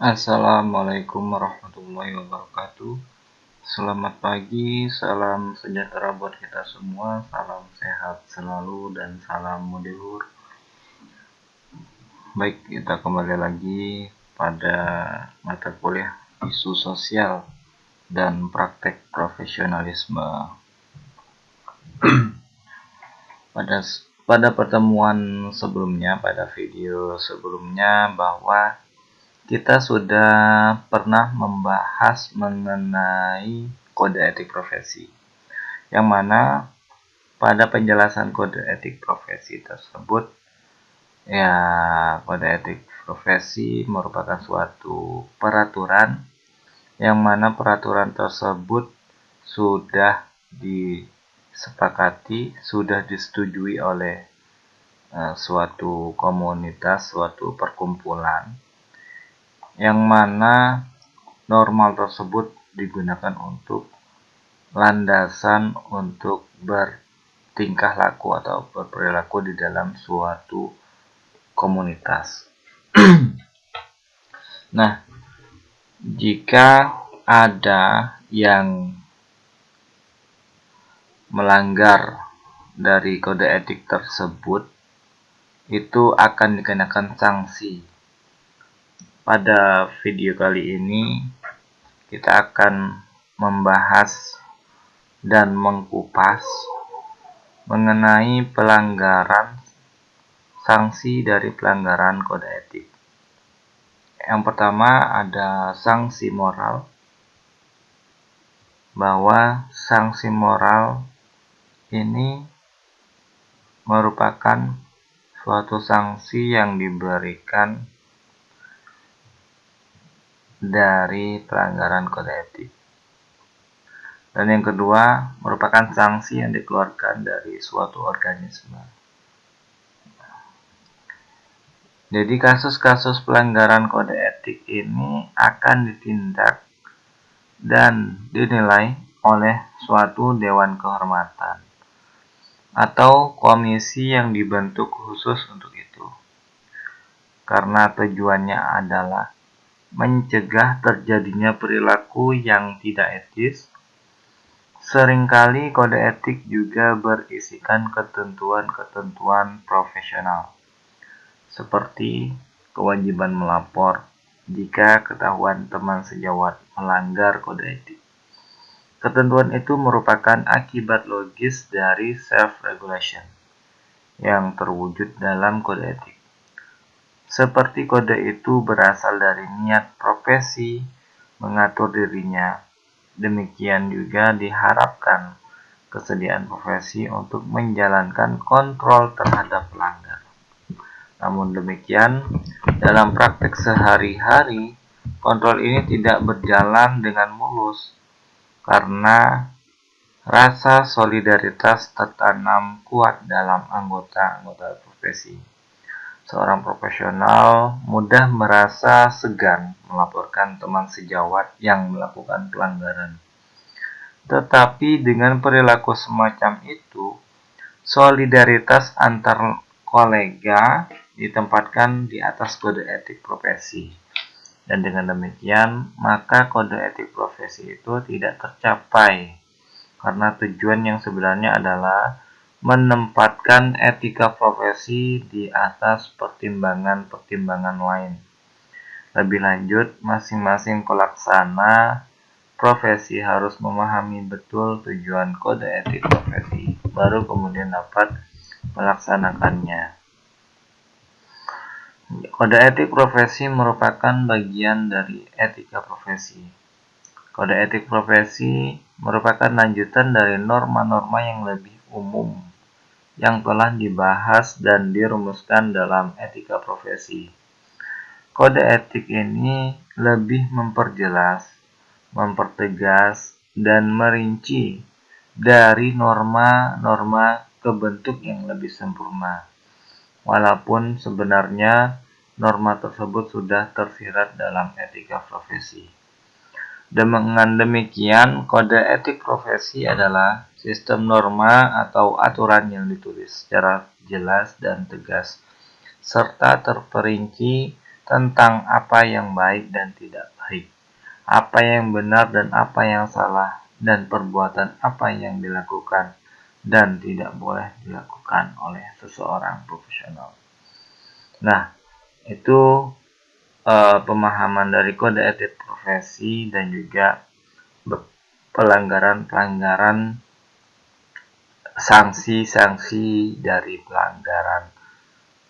Assalamualaikum warahmatullahi wabarakatuh. Selamat pagi, salam sejahtera buat kita semua, salam sehat selalu dan salam mudiluhur. Baik, kita kembali lagi pada mata kuliah isu sosial dan praktek profesionalisme. Pada pertemuan sebelumnya, pada video sebelumnya, bahwa kita sudah pernah membahas mengenai kode etik profesi, yang mana pada penjelasan kode etik profesi tersebut, kode etik profesi merupakan suatu peraturan, yang mana peraturan tersebut sudah disepakati, sudah disetujui oleh suatu komunitas, suatu perkumpulan, yang mana normal tersebut digunakan untuk landasan untuk bertingkah laku atau berperilaku di dalam suatu komunitas. Nah, jika ada yang melanggar dari kode etik tersebut, itu akan dikenakan sanksi. Pada video kali ini, kita akan membahas dan mengkupas mengenai pelanggaran, sanksi dari pelanggaran kode etik. Yang pertama ada sanksi moral, bahwa sanksi moral ini merupakan suatu sanksi yang diberikan dari pelanggaran kode etik. Dan yang kedua merupakan sanksi yang dikeluarkan dari suatu organisme. Jadi kasus-kasus pelanggaran kode etik ini akan ditindak dan dinilai oleh suatu dewan kehormatan atau komisi yang dibentuk khusus untuk itu. Karena tujuannya adalah mencegah terjadinya perilaku yang tidak etis. Seringkali kode etik juga berisikan ketentuan-ketentuan profesional, seperti kewajiban melapor jika ketahuan teman sejawat melanggar kode etik. Ketentuan itu merupakan akibat logis dari self-regulation yang terwujud dalam kode etik. Seperti kode itu berasal dari niat profesi mengatur dirinya, demikian juga diharapkan kesediaan profesi untuk menjalankan kontrol terhadap pelanggar. Namun demikian, dalam praktek sehari-hari, kontrol ini tidak berjalan dengan mulus karena rasa solidaritas tertanam kuat dalam anggota-anggota profesi. Seorang profesional mudah merasa segan melaporkan teman sejawat yang melakukan pelanggaran. Tetapi dengan perilaku semacam itu, solidaritas antar kolega ditempatkan di atas kode etik profesi. Dan dengan demikian, maka kode etik profesi itu tidak tercapai. Karena tujuan yang sebenarnya adalah menempatkan etika profesi di atas pertimbangan-pertimbangan lain. Lebih lanjut, masing-masing pelaksana profesi harus memahami betul tujuan kode etik profesi, baru kemudian dapat melaksanakannya. Kode etik profesi merupakan bagian dari etika profesi. Kode etik profesi merupakan lanjutan dari norma-norma yang lebih umum yang telah dibahas dan dirumuskan dalam etika profesi. Kode etik ini lebih memperjelas, mempertegas, dan merinci dari norma-norma ke bentuk yang lebih sempurna. Walaupun sebenarnya norma tersebut sudah tersirat dalam etika profesi. Dengan demikian, kode etik profesi adalah sistem norma atau aturan yang ditulis secara jelas dan tegas, serta terperinci tentang apa yang baik dan tidak baik, apa yang benar dan apa yang salah, dan perbuatan apa yang dilakukan dan tidak boleh dilakukan oleh seseorang profesional. Nah, itu pemahaman dari kode etik profesi dan juga pelanggaran-pelanggaran, sanksi-sanksi dari pelanggaran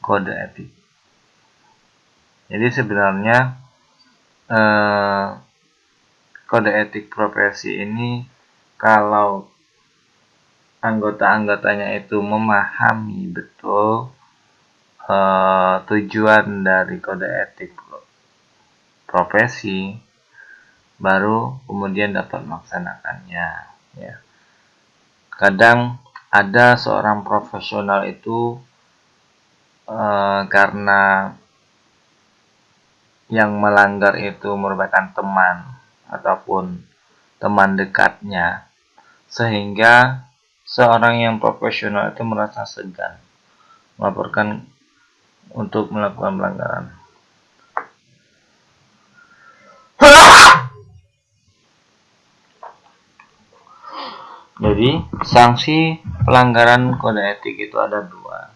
kode etik. Jadi sebenarnya kode etik profesi ini kalau anggota-anggotanya itu memahami betul tujuan dari kode etik profesi, baru kemudian dapat melaksanakannya. Ya. Kadang ada seorang profesional itu karena yang melanggar itu merupakan teman ataupun teman dekatnya, sehingga seorang yang profesional itu merasa segan melaporkan untuk melakukan pelanggaran. Jadi, sanksi pelanggaran kode etik itu ada dua,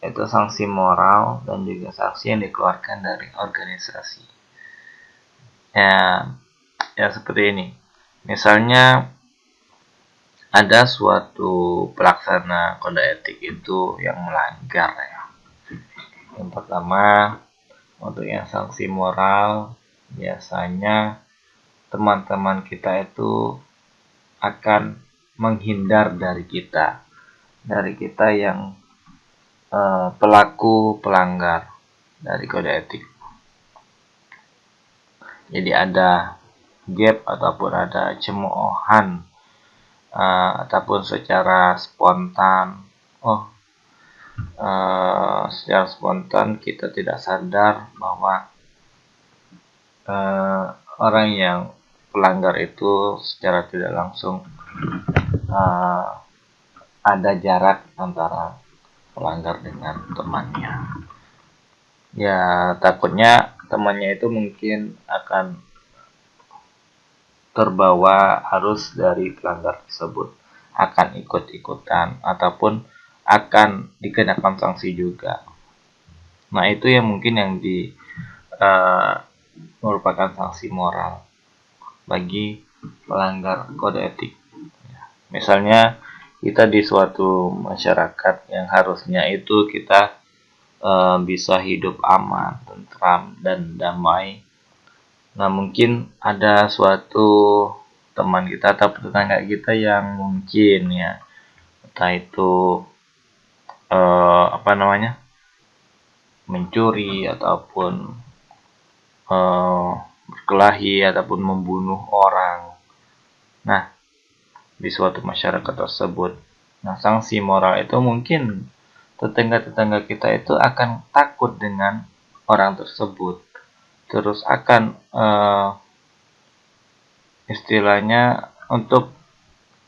yaitu sanksi moral dan juga sanksi yang dikeluarkan dari organisasi. Ya seperti ini. Misalnya ada suatu pelaksana kode etik itu yang melanggar ya. Yang pertama, untuk yang sanksi moral, biasanya teman-teman kita itu akan menghindar dari kita yang pelaku pelanggar dari kode etik. Jadi ada gap ataupun ada cemoohan ataupun secara spontan. Secara spontan kita tidak sadar bahwa orang yang pelanggar itu secara tidak langsung ada jarak antara pelanggar dengan temannya. Ya, takutnya temannya itu mungkin akan terbawa arus dari pelanggar tersebut, akan ikut-ikutan ataupun akan dikenakan sanksi juga. Nah, itu yang mungkin yang merupakan sanksi moral bagi pelanggar kode etik. Misalnya kita di suatu masyarakat yang harusnya itu kita bisa hidup aman, tentram, dan damai. Nah, mungkin ada suatu teman kita atau tetangga kita yang mungkin ya, entah itu mencuri ataupun berkelahi ataupun membunuh orang. Nah, di suatu masyarakat tersebut, nah sanksi moral itu mungkin tetangga-tetangga kita itu akan takut dengan orang tersebut, terus akan istilahnya untuk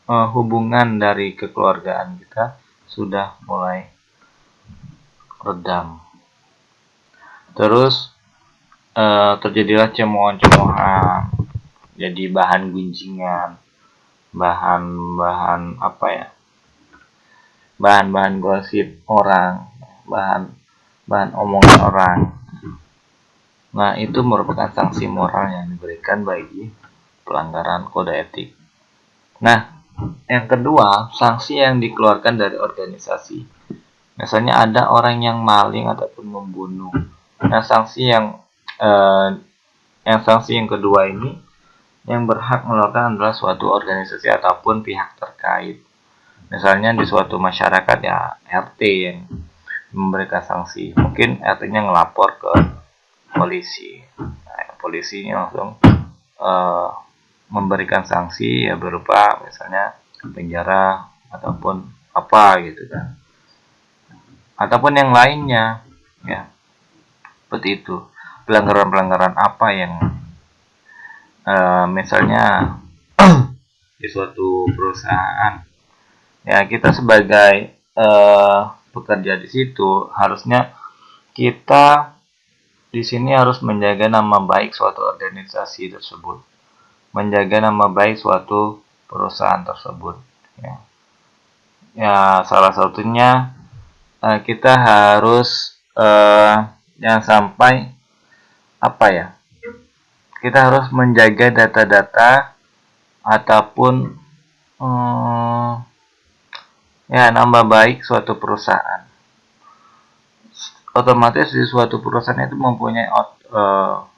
hubungan dari kekeluargaan kita sudah mulai redam. Terus terjadilah cemoohan-cemoohan, jadi bahan gunjingan, bahan gosip orang, bahan omongan orang. Nah, itu merupakan sanksi moral yang diberikan bagi pelanggaran kode etik. Nah, yang kedua, sanksi yang dikeluarkan dari organisasi. Misalnya ada orang yang maling ataupun membunuh. Nah, sanksi yang kedua ini yang berhak melakukan adalah suatu organisasi ataupun pihak terkait. Misalnya di suatu masyarakat ya RT yang memberikan sanksi. Mungkin RT-nya ngelapor ke polisi. Nah, polisinya langsung memberikan sanksi ya berupa misalnya penjara ataupun apa gitu kan. Ataupun yang lainnya ya. Seperti itu. Pelanggaran-pelanggaran apa yang misalnya di suatu perusahaan ya, kita sebagai pekerja di situ harusnya kita di sini harus menjaga nama baik suatu organisasi tersebut, menjaga nama baik suatu perusahaan tersebut. Ya, ya salah satunya kita harus jangan sampai apa ya? Kita harus menjaga data-data ataupun ya nama baik suatu perusahaan. Otomatis di suatu perusahaan itu mempunyai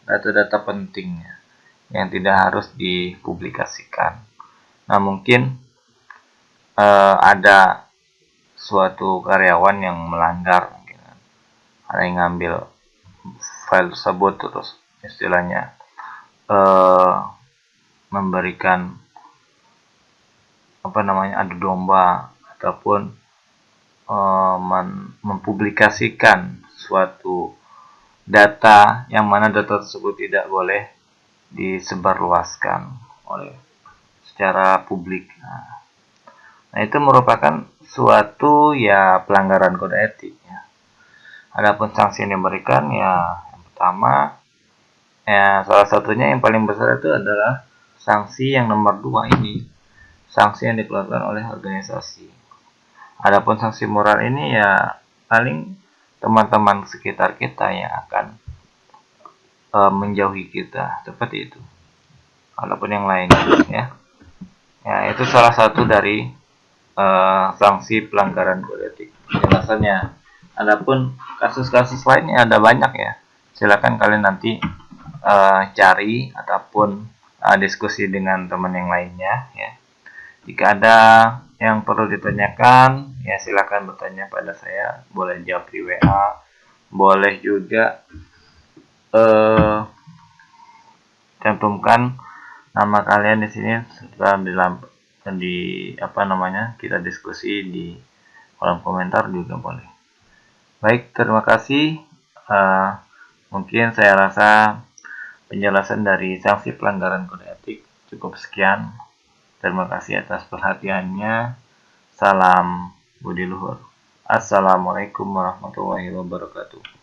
data-data pentingnya yang tidak harus dipublikasikan. Nah, mungkin ada suatu karyawan yang melanggar, mungkin ada yang ngambil file tersebut terus istilahnya memberikan adu domba ataupun mempublikasikan suatu data yang mana data tersebut tidak boleh disebarluaskan oleh secara publik. Nah, itu merupakan suatu ya pelanggaran kode etik ya. Adapun sanksi yang diberikan ya yang pertama ya salah satunya yang paling besar itu adalah sanksi yang nomor 2 ini, sanksi yang dikeluarkan oleh organisasi. Adapun sanksi moral ini ya paling teman-teman sekitar kita yang akan menjauhi kita, seperti itu. Adapun yang lain ya, ya itu salah satu dari sanksi pelanggaran kode etik penjelasannya. Adapun kasus-kasus lainnya ada banyak ya. Silakan kalian nanti cari ataupun diskusi dengan teman yang lainnya ya. Jika ada yang perlu ditanyakan ya silakan bertanya pada saya, boleh jawab di WA, boleh juga cantumkan nama kalian di sini setelah kita diskusi di kolom komentar juga boleh. Baik, terima kasih. Mungkin saya rasa penjelasan dari sanksi pelanggaran kode etik cukup sekian. Terima kasih atas perhatiannya. Salam budi luhur. Assalamualaikum warahmatullahi wabarakatuh.